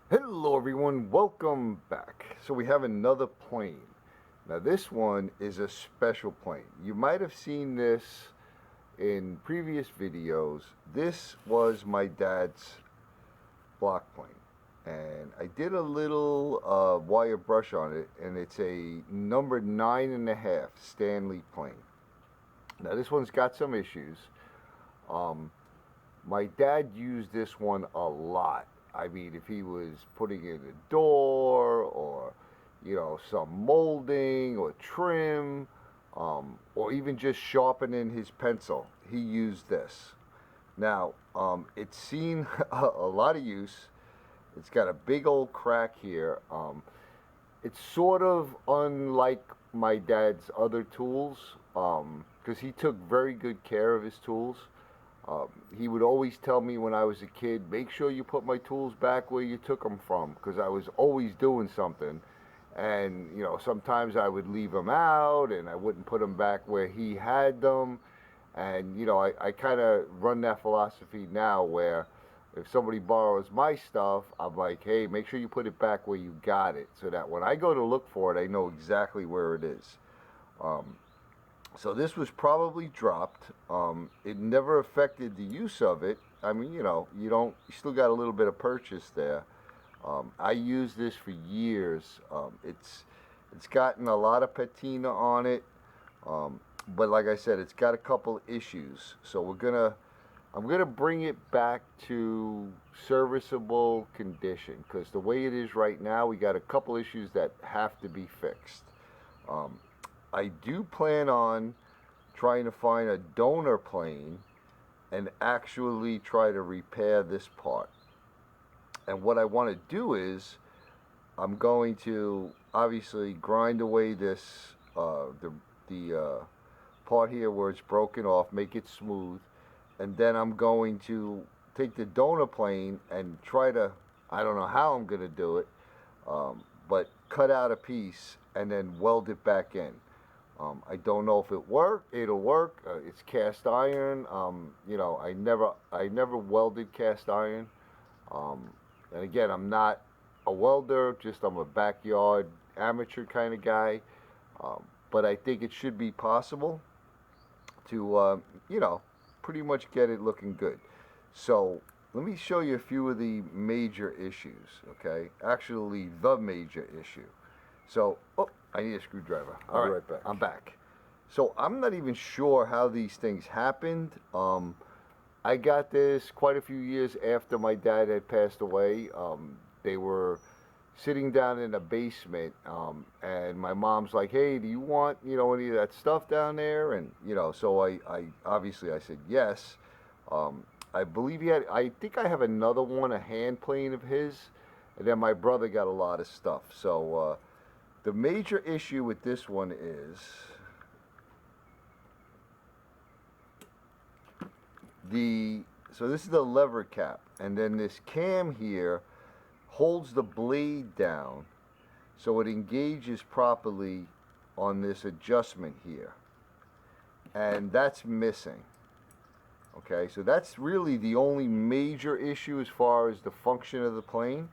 Hello everyone, welcome back. So we have another plane. Now this one is a special plane. You might have seen this in previous videos. This was my dad's block plane. And I did a little wire brush on it, and it's a number 9.5 Stanley plane. Now this one's got some issues. My dad used this one a lot. I mean, if he was putting in a door or, some molding or trim, or even just sharpening his pencil, he used this. Now, it's seen a lot of use. It's got a big old crack here. It's sort of unlike my dad's other tools, because he took very good care of his tools. He would always tell me when I was a kid, make sure you put my tools back where you took them from, because I was always doing something. And, sometimes I would leave them out and I wouldn't put them back where he had them. And, I kind of run that philosophy now where if somebody borrows my stuff, I'm like, hey, make sure you put it back where you got it, so that when I go to look for it, I know exactly where it is. So this was probably dropped. It never affected the use of it. I mean, you still got a little bit of purchase there. I used this for years. It's gotten a lot of patina on it. But like I said, it's got a couple issues. So I'm gonna bring it back to serviceable condition, because the way it is right now, we got a couple issues that have to be fixed. I do plan on trying to find a donor plane and actually try to repair this part. And what I want to do is, I'm going to obviously grind away this, the part here where it's broken off, make it smooth, and then I'm going to take the donor plane and try to, I don't know how I'm going to do it, but cut out a piece and then weld it back in. I don't know if it'll work. It's cast iron. I never welded cast iron. And again, I'm not a welder, I'm a backyard amateur kind of guy. But I think it should be possible to, pretty much get it looking good. So let me show you a few of the major issues, okay? Actually, the major issue. So, I need a screwdriver. I'll be right back. I'm back. So I'm not even sure how these things happened. I got this quite a few years after my dad had passed away. They were sitting down in a basement, and my mom's like, hey, do you want, any of that stuff down there? And, so I obviously I said yes. I believe I think I have another one, a hand plane of his, and then my brother got a lot of stuff. So, the major issue with this one is so this is the lever cap, and then this cam here holds the blade down so it engages properly on this adjustment here, and that's missing. Okay, so that's really the only major issue as far as the function of the plane.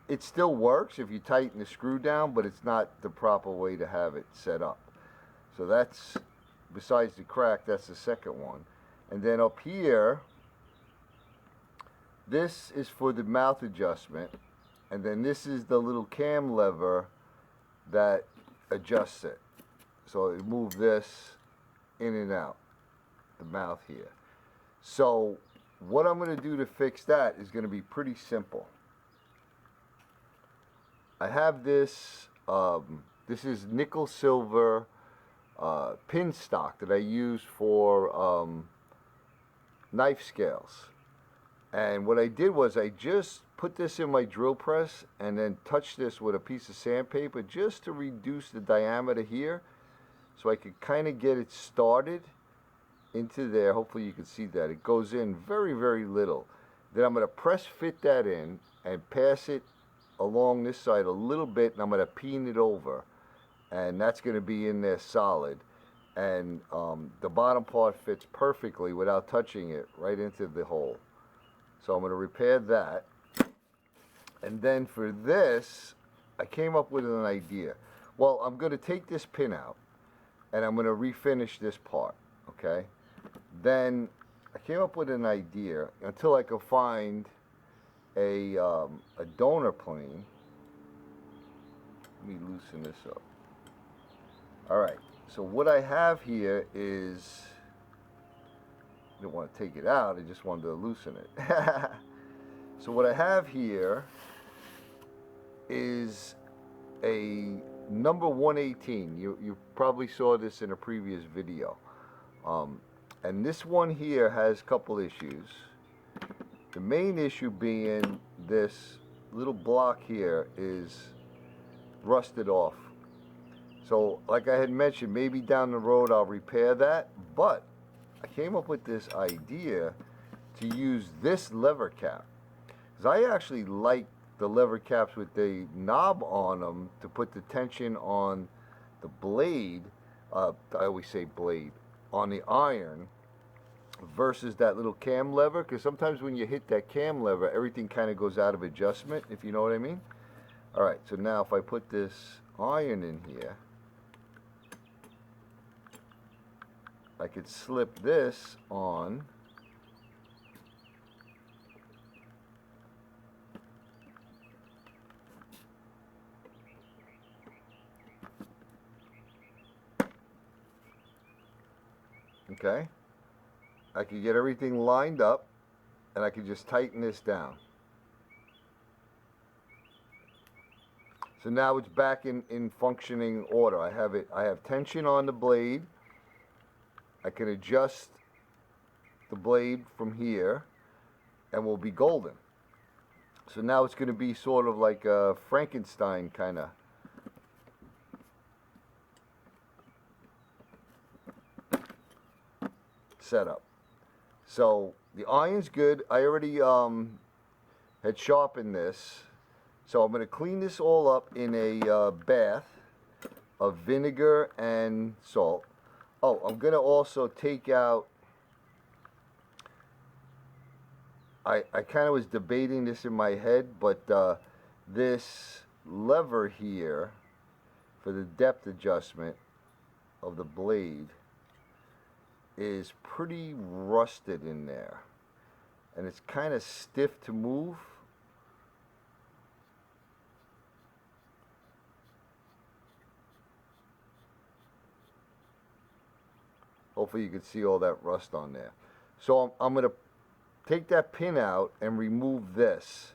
It still works if you tighten the screw down, but it's not the proper way to have it set up. So that's, besides the crack, that's the second one. And then up here, this is for the mouth adjustment, and then this is the little cam lever that adjusts it. So it moves this in and out, the mouth here. So what I'm going to do to fix that is going to be pretty simple. I have this, this is nickel silver pin stock that I use for knife scales. And what I did was I just put this in my drill press and then touched this with a piece of sandpaper just to reduce the diameter here, so I could kind of get it started into there. Hopefully you can see that. It goes in very, very little. Then I'm going to press fit that in and pass it along this side a little bit, and I'm going to peen it over, and that's going to be in there solid. and the bottom part fits perfectly without touching it right into the hole. So I'm going to repair that. And then for this, I came up with an idea. Well, I'm going to take this pin out and I'm going to refinish this part, okay? Then I came up with an idea until I could find a donor plane. Let me loosen this up. All right, so what I have here is, I didn't want to take it out, I just wanted to loosen it. So what I have here is a number 118. You probably saw this in a previous video. And this one here has a couple issues. The main issue being this little block here is rusted off. So like I had mentioned, maybe down the road I'll repair that, but I came up with this idea to use this lever cap, because I actually like the lever caps with the knob on them to put the tension on the blade, I always say blade, on the iron, versus that little cam lever, because sometimes when you hit that cam lever, everything kind of goes out of adjustment, if you know what I mean. Alright, so now if I put this iron in here, I could slip this on. Okay, I could get everything lined up and I could just tighten this down. So now it's back in functioning order. I have tension on the blade. I can adjust the blade from here and we'll be golden. So now it's going to be sort of like a Frankenstein kind of setup. So the iron's good. I already had sharpened this. So I'm going to clean this all up in a bath of vinegar and salt. Oh, I'm going to also take out, I kind of was debating this in my head, but this lever here for the depth adjustment of the blade is pretty rusted in there. And it's kind of stiff to move. Hopefully you can see all that rust on there. So I'm going to take that pin out and remove this.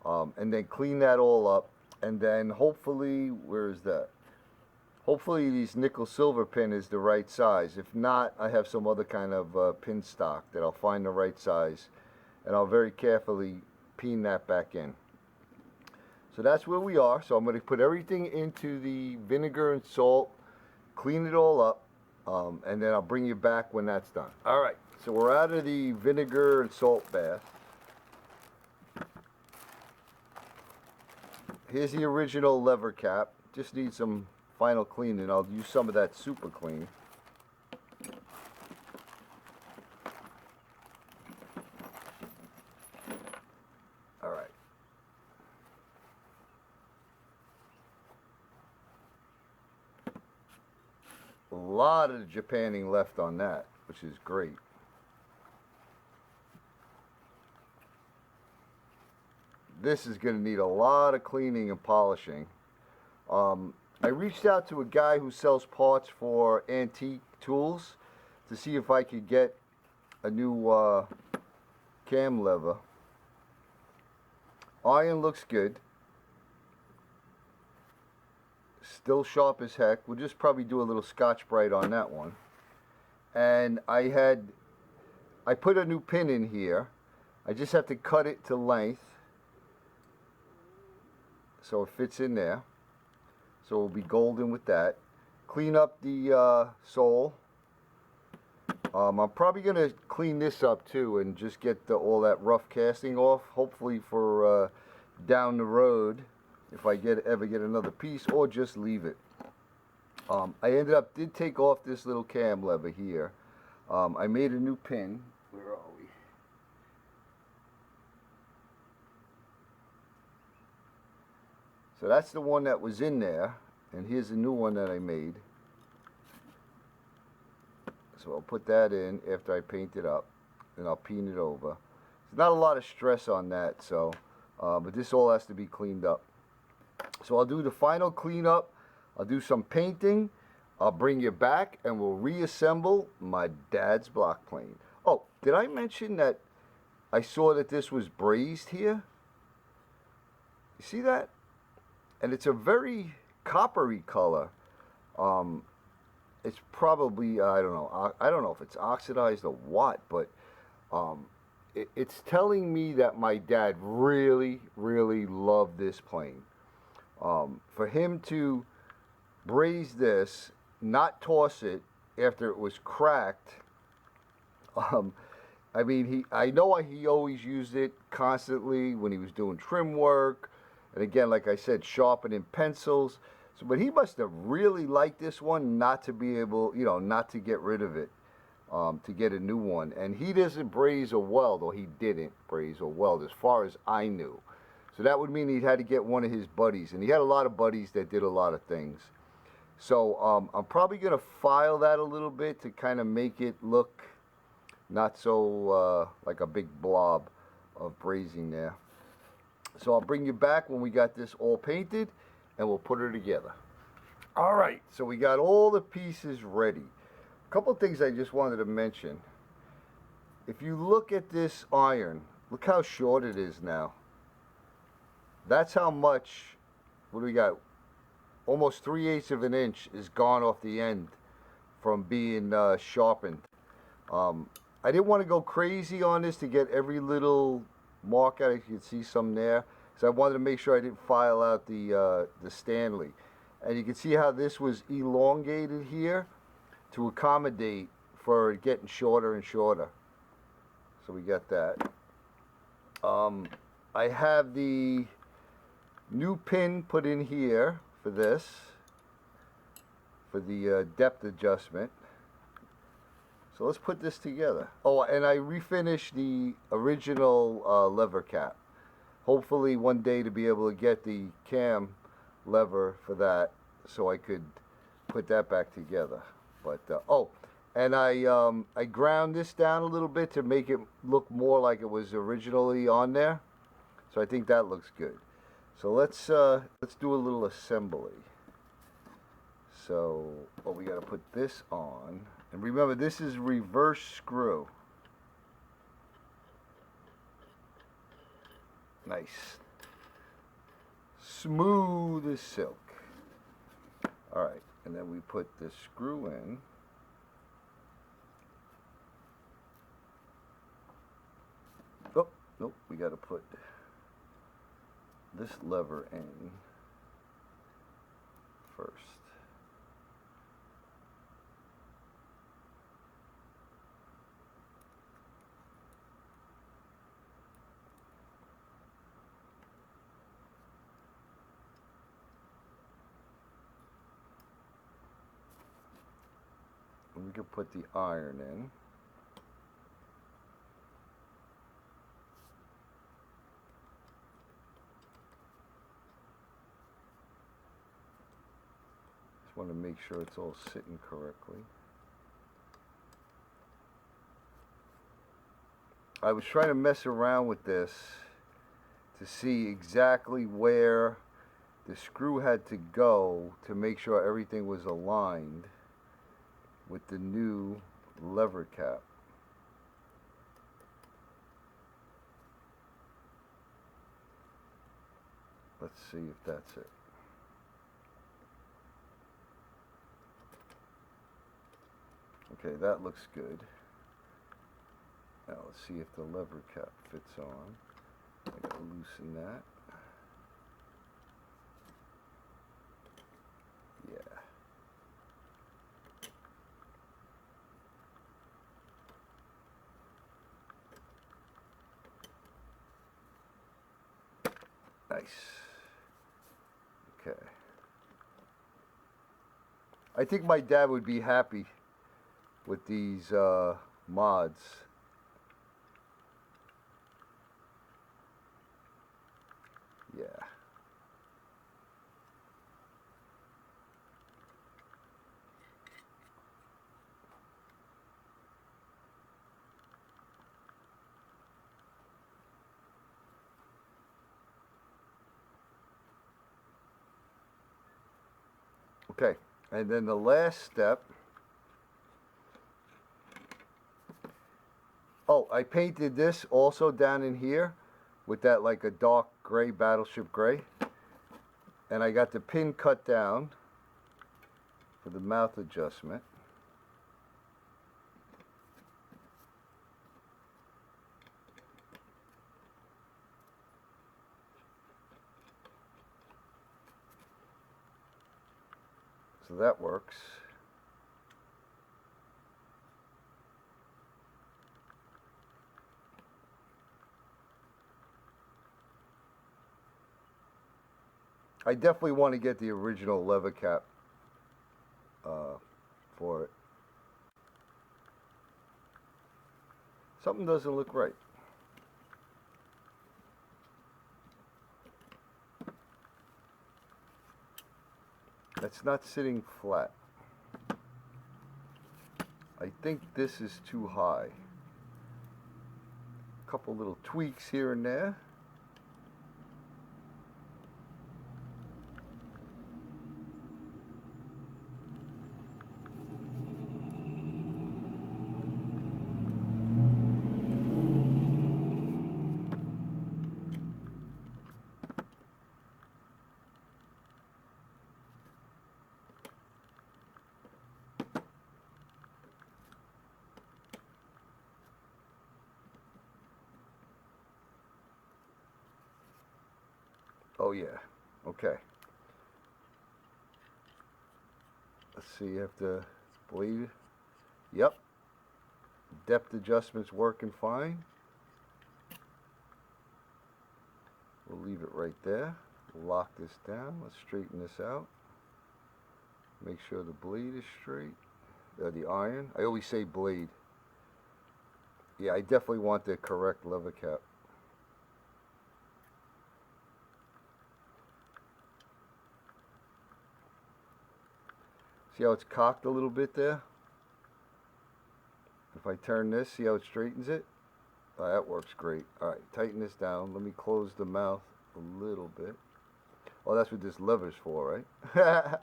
And then clean that all up. And then hopefully, where is that? Hopefully these nickel silver pin is the right size. If not, I have some other kind of pin stock that I'll find the right size. And I'll very carefully pin that back in. So that's where we are. So I'm going to put everything into the vinegar and salt, clean it all up. And then I'll bring you back when that's done. Alright, so we're out of the vinegar and salt bath. Here's the original lever cap. Just needs some final cleaning. I'll use some of that super clean. Alright. A lot of Japanning left on that, which is great. This is going to need a lot of cleaning and polishing. I reached out to a guy who sells parts for antique tools to see if I could get a new cam lever. Iron looks good. Still sharp as heck. We'll just probably do a little Scotch-Brite on that one. And I put a new pin in here. I just have to cut it to length so it fits in there. So we'll be golden with that. Clean up the sole. I'm probably going to clean this up too and just get all that rough casting off. Hopefully for down the road, if I ever get another piece, or just leave it. I did take off this little cam lever here. I made a new pin. Where are we? So that's the one that was in there, and here's the new one that I made. So I'll put that in after I paint it up, and I'll peen it over. There's not a lot of stress on that, so, but this all has to be cleaned up. So I'll do the final cleanup. I'll do some painting. I'll bring you back, and we'll reassemble my dad's block plane. Oh, did I mention that I saw that this was brazed here? You see that? And it's a very coppery color. It's probably, I don't know if it's oxidized or what, but it's telling me that my dad really, really loved this plane. For him to braise this, not toss it after it was cracked, I mean, I know he always used it constantly when he was doing trim work, and again, like I said, sharpening pencils. So, but he must have really liked this one not to be able, not to get rid of it, to get a new one. And he doesn't braze or weld, or he didn't braze or weld as far as I knew. So that would mean he had to get one of his buddies, and he had a lot of buddies that did a lot of things. So I'm probably going to file that a little bit to kind of make it look not so like a big blob of brazing there. So I'll bring you back when we got this all painted, and we'll put her together. All right, so we got all the pieces ready. A couple of things I just wanted to mention. If you look at this iron, look how short it is now. That's how much, what do we got? Almost 3/8 of an inch is gone off the end from being sharpened. I didn't want to go crazy on this to get every little mark out. You can see some there. So I wanted to make sure I didn't file out the Stanley. And you can see how this was elongated here to accommodate for it getting shorter and shorter. So we got that. I have the new pin put in here for this, for the depth adjustment. So let's put this together. Oh, and I refinished the original lever cap. Hopefully one day to be able to get the cam lever for that, so I could put that back together. But oh, and I ground this down a little bit to make it look more like it was originally on there. So I think that looks good. So let's do a little assembly. So, oh, we got to put this on, and remember this is reverse screw. Nice. Smooth as silk. Alright, and then we put the screw in. Oh, nope, we got to put this lever in first. We can put the iron in. Just want to make sure it's all sitting correctly. I was trying to mess around with this to see exactly where the screw had to go to make sure everything was aligned with the new lever cap. Let's see if that's it. Okay, that looks good. Now let's see if the lever cap fits on. I gotta loosen that. Yeah. Nice. Okay. I think my dad would be happy with these mods. Yeah. Okay, and then the last step. Oh, I painted this also down in here with that like a dark gray, battleship gray. And I got the pin cut down for the mouth adjustment. So that works. I definitely want to get the original leather cap for it. Something doesn't look right. It's not sitting flat. I think this is too high. A couple little tweaks here and there. Oh yeah, okay. Let's see, you have to bleed. Yep. Depth adjustment's working fine. We'll leave it right there. We'll lock this down. Let's straighten this out. Make sure the blade is straight. The iron. I always say blade. Yeah, I definitely want the correct lever cap. See how it's cocked a little bit there? If I turn this, see how it straightens it? Oh, that works great. Alright, tighten this down. Let me close the mouth a little bit. Oh, that's what this lever's for, right?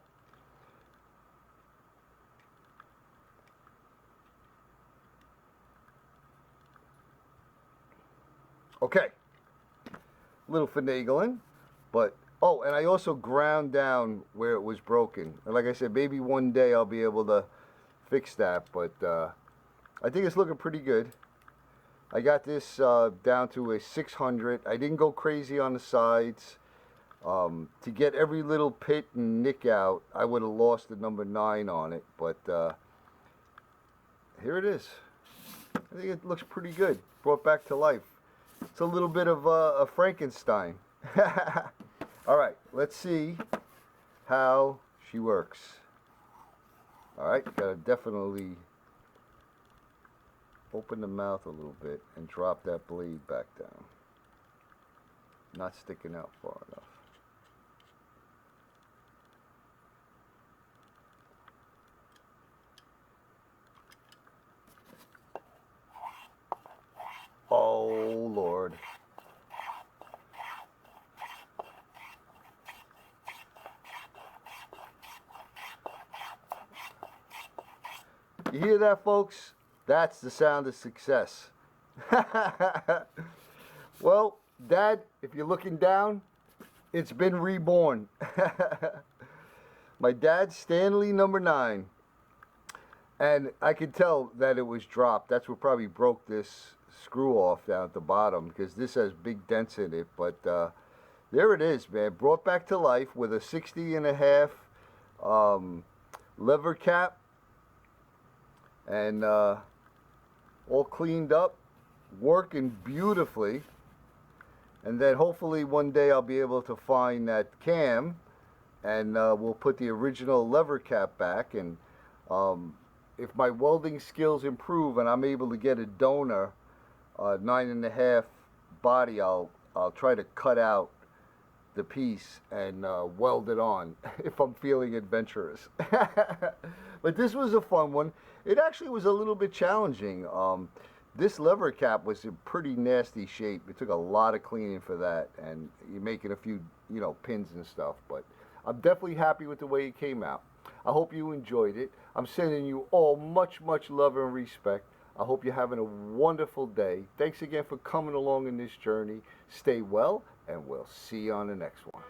Okay. A little finagling, but oh, and I also ground down where it was broken. And like I said, maybe one day I'll be able to fix that, but I think it's looking pretty good. I got this down to a 600. I didn't go crazy on the sides. To get every little pit and nick out, I would have lost the number 9 on it, but here it is. I think it looks pretty good. Brought back to life. It's a little bit of a Frankenstein. Alright, let's see how she works. Alright, gotta definitely open the mouth a little bit and drop that blade back down. Not sticking out far enough. Oh, Lord. You hear that, folks? That's the sound of success. Well, Dad, if you're looking down, it's been reborn. My dad, Stanley, number 9. And I could tell that it was dropped. That's what probably broke this screw off down at the bottom, because this has big dents in it. But there it is, man. Brought back to life with a 60.5 lever cap. And all cleaned up, working beautifully. And then hopefully one day I'll be able to find that cam and we'll put the original lever cap back. And um, if my welding skills improve and I'm able to get a donor 9.5 body, I'll try to cut out the piece and weld it on if I'm feeling adventurous. But this was a fun one. It actually was a little bit challenging. This lever cap was in pretty nasty shape. It took a lot of cleaning for that, and you're making a few, pins and stuff. But I'm definitely happy with the way it came out. I hope you enjoyed it. I'm sending you all much, much love and respect. I hope you're having a wonderful day. Thanks again for coming along in this journey. Stay well, and we'll see you on the next one.